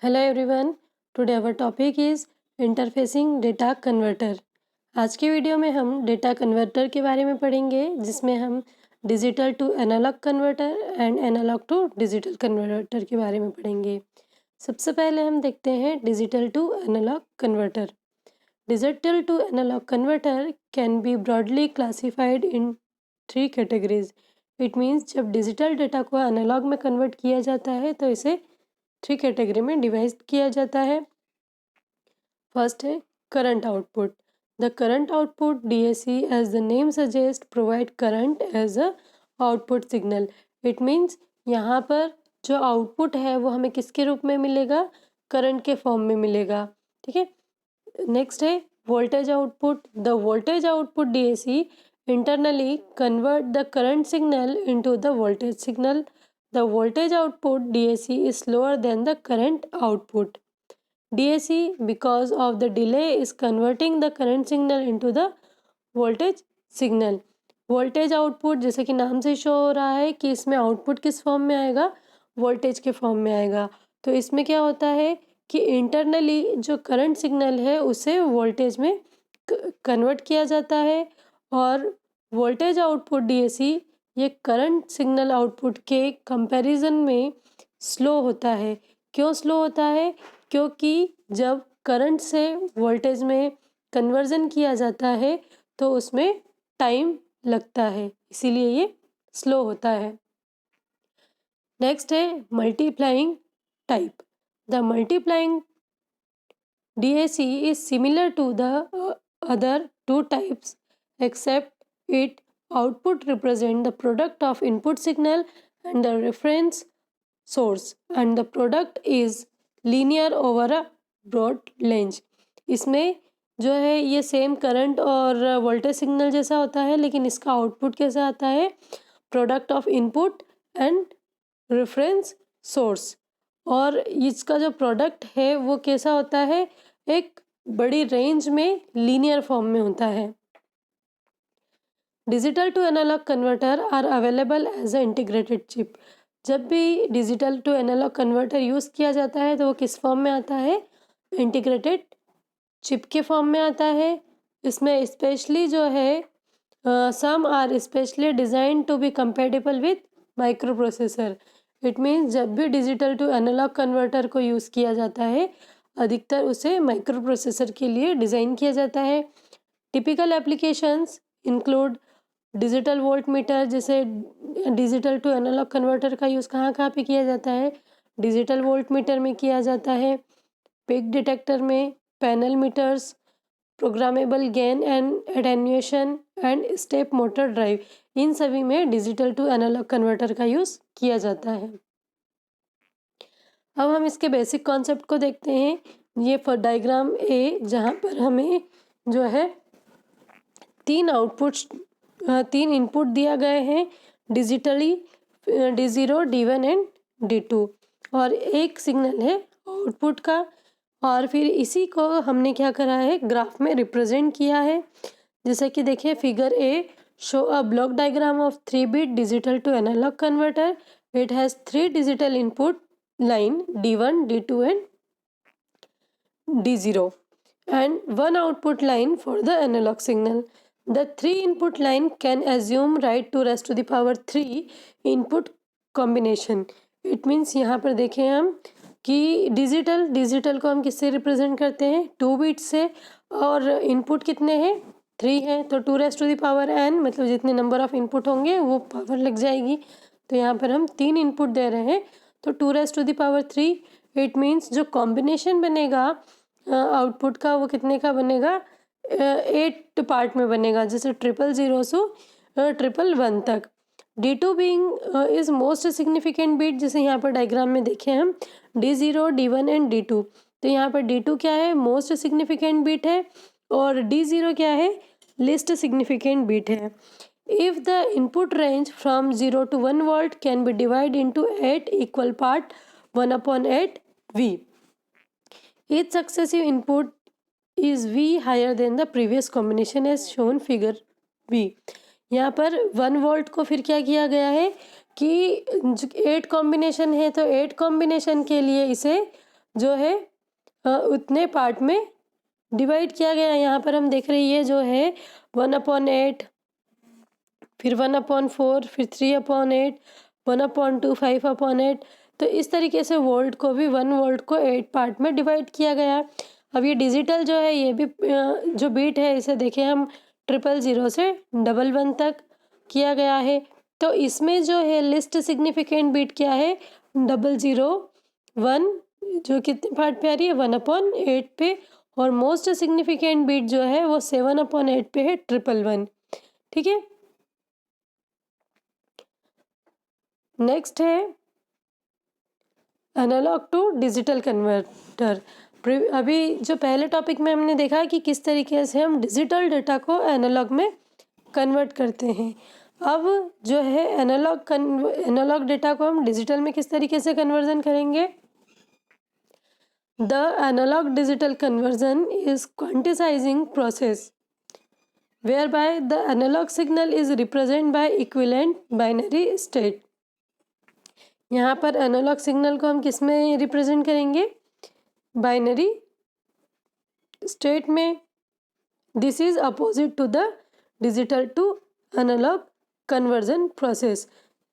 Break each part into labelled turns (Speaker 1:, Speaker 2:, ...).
Speaker 1: Hello everyone, today our topic is interfacing data converter. आज के video में हम डेटा कन्वर्टर के बारे में पढ़ेंगे, जिसमें हम digital to analog converter and analog to digital converter के बारे में पढ़ेंगे। सबसे पहले हम देखते हैं digital to analog converter. Digital to analog converter can be broadly classified in 3 categories. It means जब डिजिटल डेटा को एनालॉग में कन्वर्ट किया जाता है तो इसे 3 कैटेगरी में डिवाइड किया जाता है। फर्स्ट है current output. The current output DAC as the name suggest provide current as a output signal. It means यहाँ पर जो आउटपुट है वो हमें किसके रूप में मिलेगा, करंट के फॉर्म में मिलेगा। ठीक है। नेक्स्ट है voltage output. The voltage output DAC internally convert the current signal into the voltage signal. The voltage output DAC is slower than the current output. DAC, because of the delay, is converting the current signal into the voltage signal. Voltage output जैसे कि नाम से show हो रहा है कि इसमें output किस फॉर्म में आएगा, वोल्टेज के फॉर्म में आएगा। तो इसमें क्या होता है कि इंटरनली जो करंट सिग्नल है उसे वोल्टेज में कन्वर्ट किया जाता है, और वोल्टेज आउटपुट DAC ये करंट सिग्नल आउटपुट के कंपैरिजन में स्लो होता है। क्यों स्लो होता है? क्योंकि जब करंट से वोल्टेज में कन्वर्जन किया जाता है तो उसमें टाइम लगता है, इसीलिए ये स्लो होता है। नेक्स्ट है multiplying type. The multiplying DAC is similar to the other two types, except it output represent the product of input signal and the reference source, and the product is linear over a broad range. इसमें जो है ये same current और voltage signal जैसा होता है, लेकिन इसका आउटपुट कैसा आता है, product of input and reference source. और इसका जो प्रोडक्ट है वो कैसा होता है, एक बड़ी रेंज में लीनियर फॉर्म में होता है। Digital to analog converter are available as a integrated chip. जब भी digital to analog converter use किया जाता है तो वो किस फॉर्म में आता है, इंटीग्रेटेड चिप के फॉर्म में आता है। इसमें स्पेशली जो है some are specially design to be compatible with microprocessor. It means जब भी डिजिटल टू एनालॉग कन्वर्टर को यूज़ किया जाता है अधिकतर उसे माइक्रो प्रोसेसर के लिए डिज़ाइन किया जाता है। Typical applications include digital volt meter. जैसे डिजिटल टू एनालॉग कन्वर्टर का यूज़ कहाँ कहाँ पे किया जाता है, डिजिटल वोल्ट मीटर में किया जाता है, पिक डिटेक्टर में, panel meters, programmable gain and attenuation and step motor drive, इन सभी में डिजिटल टू एनालॉग कन्वर्टर का यूज़ किया जाता है। अब हम इसके बेसिक कॉन्सेप्ट को देखते हैं। ये फॉर डायग्राम ए, जहाँ पर हमें जो है 3 इनपुट दिया गए हैं digitally, D0, D1 and D2, और एक सिग्नल है आउटपुट का। और फिर इसी को हमने क्या करा है, ग्राफ में रिप्रेजेंट किया है। जैसे कि देखिए figure A show a block diagram of 3-bit digital to analog converter. It has 3 digital input line D1, D2 and D0 and 1 output line for the analog signal. The 3 input line can assume right to raised to the power 3 input combination. It means यहाँ पर देखें हम कि digital को हम किससे represent करते हैं, 2 बिट से, और इनपुट कितने हैं, 3 हैं, तो 2 raised to the power n, मतलब जितने नंबर ऑफ इनपुट होंगे वो पावर लग जाएगी। तो यहाँ पर हम 3 इनपुट दे रहे हैं, तो 2 raised to the power 3। It means जो कॉम्बिनेशन बनेगा आउटपुट का वो कितने का बनेगा, 8 पार्ट में बनेगा, जैसे 000 से 111 तक। D2 being is most significant bit, जैसे यहाँ पर डायग्राम में देखें हम D0, D1 एंड D2। तो यहाँ पर D2 क्या है, मोस्ट सिग्निफिकेंट बिट है, और D0 क्या है, लिस्ट सिग्निफिकेंट बिट है। If the input range from 0 to 1 volt can be divided into 8 equal part 1/8 V. Each successive input is V higher than the previous combination as shown figure V. यहाँ पर 1 volt को फिर क्या किया गया है कि 8 कॉम्बिनेशन है, तो 8 कॉम्बिनेशन के लिए इसे जो है उतने पार्ट में डिवाइड किया गया है। यहाँ पर हम देख रहे हैं ये जो है 1/8, फिर 1/4, फिर 3/8, 1/2, 5/8। तो इस तरीके से वोल्ट को भी 1 वोल्ट को 8 पार्ट में डिवाइड किया गया। अब ये डिजिटल जो है ये भी जो बीट है इसे देखें हम 000 से 11 तक किया गया है। तो इसमें जो है लिस्ट सिग्निफिकेंट बीट क्या है 001, जो कितने पार्ट पे आ रही है 1/8 पे, और मोस्ट सिग्निफिकेंट बीट जो है वो 7/8 पे है 111। ठीक है, नेक्स्ट है एनालॉग टू डिजिटल कन्वर्टर। अभी जो पहले टॉपिक में हमने देखा कि किस तरीके से हम डिजिटल डेटा को एनालॉग में कन्वर्ट करते हैं। अब जो है एनालॉग डेटा को हम डिजिटल में किस तरीके से कन्वर्जन करेंगे। The analog digital conversion is quantising process whereby the analog signal is represented by equivalent binary state। यहाँ पर एनालॉग सिग्नल को हम किस में रिप्रेजेंट करेंगे, बाइनरी स्टेट में। This is opposite to the digital to analog conversion process.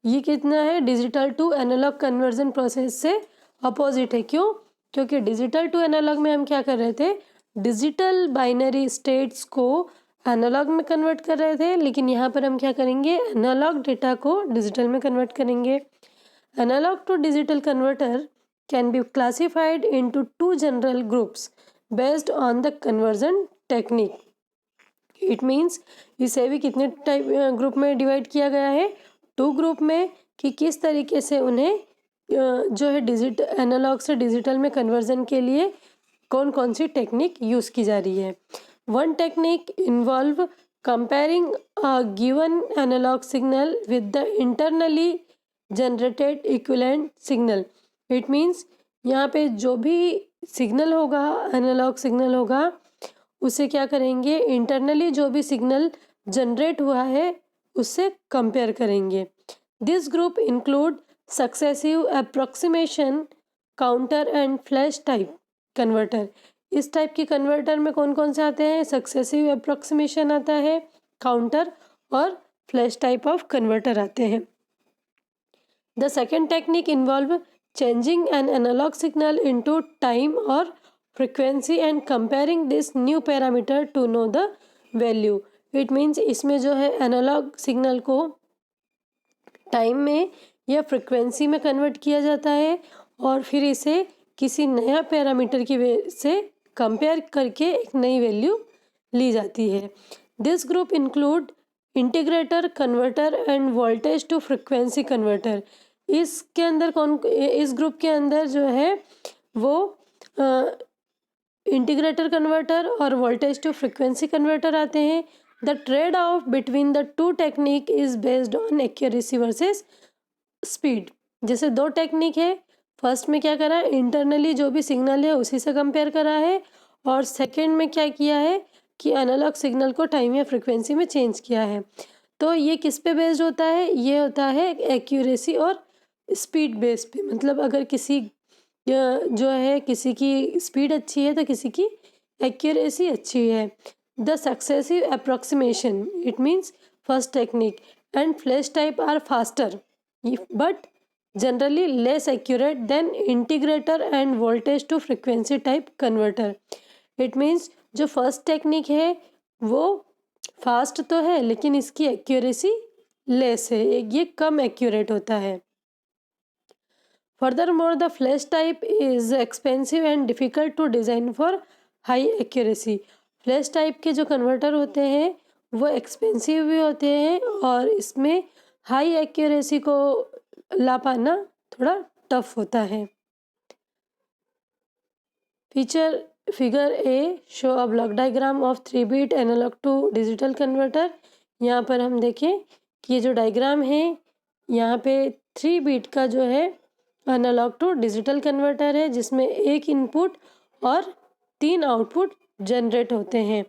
Speaker 1: ये कितना है digital to analog conversion process से अपोजिट है। क्यों? क्योंकि डिजिटल टू एनालॉग में हम क्या कर रहे थे, डिजिटल बाइनरी स्टेट्स को एनालॉग में कन्वर्ट कर रहे थे, लेकिन यहाँ पर हम क्या करेंगे, एनालॉग डेटा को डिजिटल में कन्वर्ट करेंगे। Analog to digital converter can be classified into 2 general groups based on the conversion technique. It means इसे भी कितने टाइप ग्रुप में डिवाइड किया गया है, 2 ग्रुप में, कि किस तरीके से उन्हें जो है डिजिटल एनालॉग से डिजिटल में कन्वर्जन के लिए कौन कौन सी टेक्निक यूज़ की जा रही है। One technique involve comparing a given analog signal with the internally generated equivalent signal। It means यहाँ पे जो भी सिग्नल होगा, एनालॉग सिग्नल होगा, उसे क्या करेंगे, इंटरनली जो भी सिग्नल जनरेट हुआ है उससे कंपेयर करेंगे। This group include successive approximation, counter and flash type converter. इस टाइप के कन्वर्टर में कौन कौन से आते हैं, सक्सेसिव अप्रोक्सीमेशन आता है, काउंटर और फ्लैश टाइप ऑफ कन्वर्टर आते हैं। The second technique involve changing an analog signal into time और frequency and comparing this new parameter to know the value. It means इसमें जो है एनालॉग सिग्नल को टाइम में या फ्रिक्वेंसी में कन्वर्ट किया जाता है और फिर इसे किसी नया पैरामीटर की वजह से कंपेयर करके एक नई वैल्यू ली जाती है। This group include integrator converter and voltage to frequency converter. इसके अंदर इस ग्रुप के अंदर जो है वो इंटीग्रेटर कन्वर्टर और वोल्टेज टू फ्रिक्वेंसी कन्वर्टर आते हैं। The trade off between the 2 technique is based on accuracy versus speed. जैसे 2 टेक्निक है, फर्स्ट में क्या करा, इंटरनली जो भी सिग्नल है उसी से कंपेयर करा है, और सेकंड में क्या किया है कि एनालॉग सिग्नल को टाइम या फ्रिक्वेंसी में चेंज किया है। तो ये किस पे बेस्ड होता है, ये होता है एक्यूरेसी और स्पीड बेस पे। मतलब अगर किसी जो है किसी की स्पीड अच्छी है तो किसी की एक्यूरेसी अच्छी है। The successive approximation, it means first technique, and flash type are faster but generally less accurate than integrator and voltage to frequency type converter। it means जो फर्स्ट टेक्निक है वो फास्ट तो है लेकिन इसकी एक्यूरेसी लेस है, ये कम accurate होता है। Furthermore the flash type is expensive and difficult to design for high accuracy. Flash type के जो कन्वर्टर होते हैं वो एक्सपेंसिव भी होते हैं और इसमें हाई एक्यूरेसी को ला पाना थोड़ा टफ होता है। Figure A show a block diagram of 3-bit analogue to digital converter. यहाँ पर हम देखें कि ये जो डायग्राम है यहाँ पे 3-bit का जो है एनालॉग टू डिजिटल कन्वर्टर है जिसमें 1 इनपुट और 3 आउटपुट जनरेट होते हैं,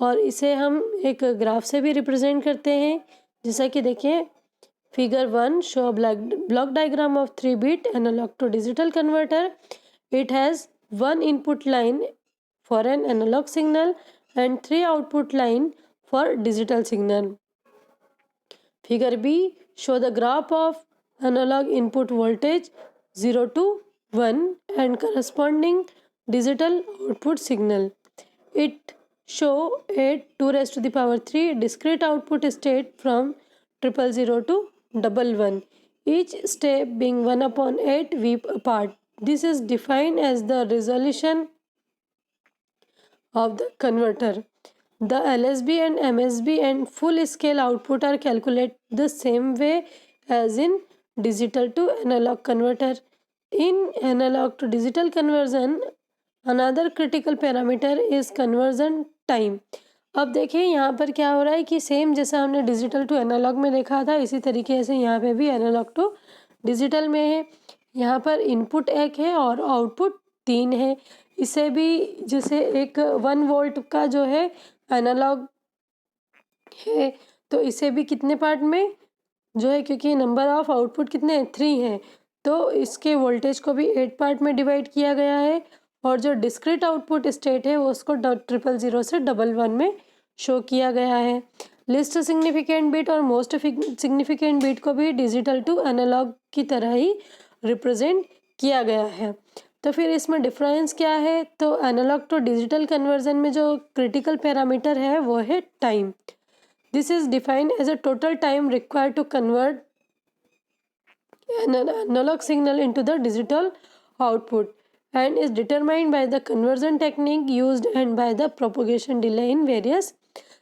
Speaker 1: और इसे हम एक ग्राफ से भी रिप्रेजेंट करते हैं। जैसा कि देखिए Figure 1 show a block diagram of 3-bit analog to digital converter It has one input line for an analog signal and 3 output line for digital signal. Figure B show the graph of analog input voltage 0 to 1 and corresponding digital output signal. It show a 2 raised to the power 3 discrete output state from 000 to 11, each step being 1 upon 8 V apart. This is defined as the resolution of the converter. The LSB and MSB and full scale output are calculated the same way as in digital to analog converter. In analog to digital conversion, another critical parameter is conversion time. अब देखिए यहाँ पर क्या हो रहा है कि same जैसा हमने डिजिटल टू एनालॉग में देखा था, इसी तरीके से यहाँ पे भी एनालॉग टू डिजिटल में है। यहाँ पर इनपुट 1 है और आउटपुट 3 है। इसे भी जैसे एक 1 वोल्ट का जो है एनालॉग है, तो इसे भी कितने पार्ट में जो है, क्योंकि नंबर ऑफ आउटपुट कितने 3 हैं, तो इसके वोल्टेज को भी 8 पार्ट में डिवाइड किया गया है। और जो डिस्क्रीट आउटपुट स्टेट है वो उसको 000 से 11 में शो किया गया है। लिस्ट सिग्निफिकेंट बिट और मोस्ट सिग्निफिकेंट बिट को भी डिजिटल टू एनालॉग की तरह ही रिप्रेजेंट किया गया है। तो फिर इसमें डिफरेंस क्या है? तो एनालॉग टू डिजिटल कन्वर्जन में जो क्रिटिकल पैरामीटर है वो है time. This is defined as a total time required to convert an analog signal into the digital output and is determined by the conversion technique used and by the propagation delay in various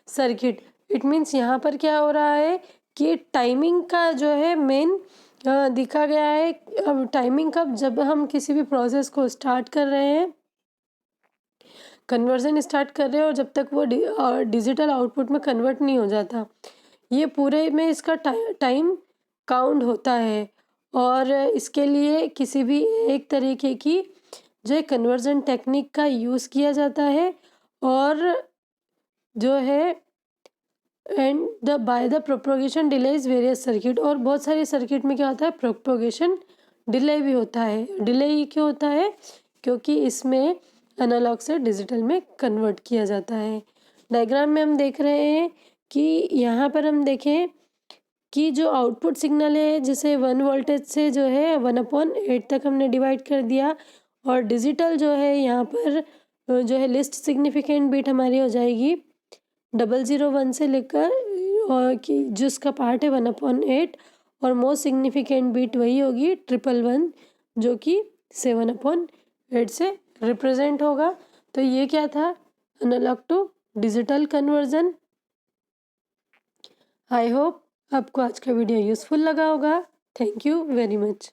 Speaker 1: circuit. It means यहाँ पर क्या हो रहा है कि timing का जो है मेन दिखा गया है। अब टाइमिंग कब? जब हम किसी भी प्रोसेस को स्टार्ट कर रहे हैं, कन्वर्जन स्टार्ट कर रहे हैं और जब तक वो डिजिटल आउटपुट में कन्वर्ट नहीं हो जाता, ये पूरे में इसका टाइम काउंट होता है। और इसके लिए किसी भी एक तरीके की जो है कन्वर्जन टेक्निक का यूज़ किया जाता है और जो है and the by the propagation delay is various circuit. और बहुत सारे सर्किट में क्या होता है, प्रोपोगेशन डिले भी होता है। डिले ये क्यों होता है? क्योंकि इसमें एनालॉग से डिजिटल में कन्वर्ट किया जाता है। डायग्राम में हम देख रहे हैं कि यहाँ पर हम देखें कि जो आउटपुट सिग्नल है, जैसे 1 वोल्टेज से जो है 1/8 तक हमने डिवाइड कर दिया। और डिजिटल जो है यहाँ पर जो है लिस्ट सिग्निफिकेंट बिट हमारी हो जाएगी 001 से लेकर और कि जिसका पार्ट है 1/8 और मोस्ट सिग्निफिकेंट बिट वही होगी 111 जो कि 7/8 से रिप्रेजेंट होगा। तो ये क्या था? Analog to digital conversion. I hope आपको आज का वीडियो यूज़फुल लगा होगा। Thank you very much.